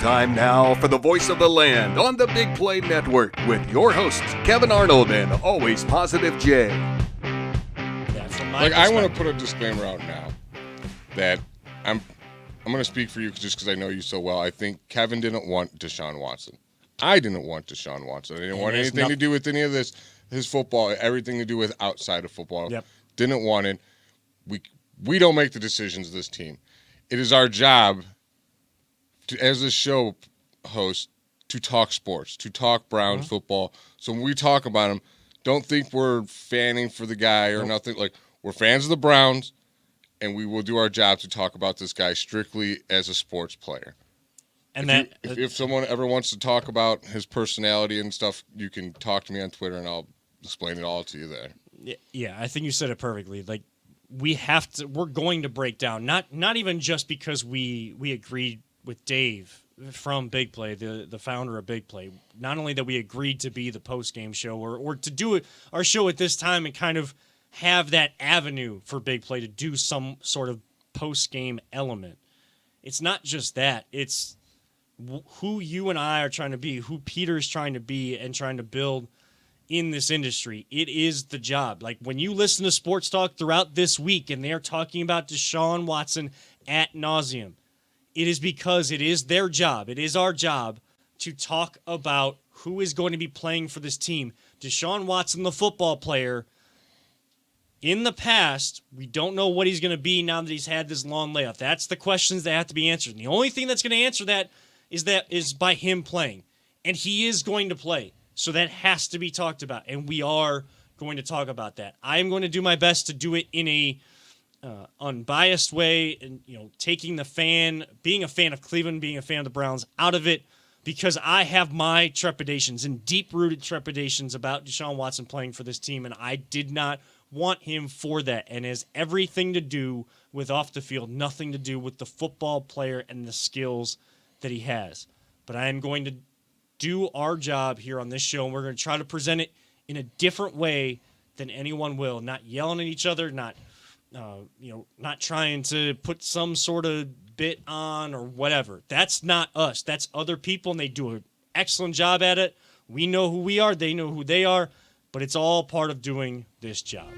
Time now for the voice of the land on the Big Play Network with your hosts, Kevin Arnold and Always Positive Jay. I want to put a disclaimer out now that I'm going to speak for you just because I know you so well. I think Kevin didn't want Deshaun Watson. I didn't want Deshaun Watson. I didn't want anything to do with any of this, his football, everything to do with outside of football. Yep. Didn't want it. We don't make the decisions of this team. It is our job as a show host to talk sports, to talk Browns football. So when we talk about them, don't think we're fanning for the guy or nothing. Like, we're fans of the Browns, and we will do our job to talk about this guy strictly as a sports player. And if someone ever wants to talk about his personality and stuff, you can talk to me on Twitter, and I'll explain it all to you there. Yeah, I think you said it perfectly. Like, we're going to break down, not even just because we agreed with Dave from Big Play, the founder of Big Play. Not only that we agreed to be the post-game show or to do our show at this time and kind of have that avenue for Big Play to do some sort of post-game element. It's not just that. It's who you and I are trying to be, who Peter's trying to be and trying to build in this industry. It is the job. Like, when you listen to sports talk throughout this week and they're talking about Deshaun Watson ad nauseum, it is because it is their job. It is our job to talk about who is going to be playing for this team. Deshaun Watson, the football player, in the past, we don't know what he's going to be now that he's had this long layoff. That's the questions that have to be answered. And the only thing that's going to answer that is by him playing. And he is going to play. So that has to be talked about. And we are going to talk about that. I am going to do my best to do it in a unbiased way, and taking being a fan of Cleveland, being a fan of the Browns out of it, because I have my trepidations and deep-rooted trepidations about Deshaun Watson playing for this team, and I did not want him for that, and has everything to do with off the field, nothing to do with the football player and the skills that he has. But I am going to do our job here on this show, and we're going to try to present it in a different way than anyone will, not yelling at each other, not trying to put some sort of bit on or whatever. That's not us. That's other people, and they do an excellent job at it. We know who we are. They know who they are. But it's all part of doing this job.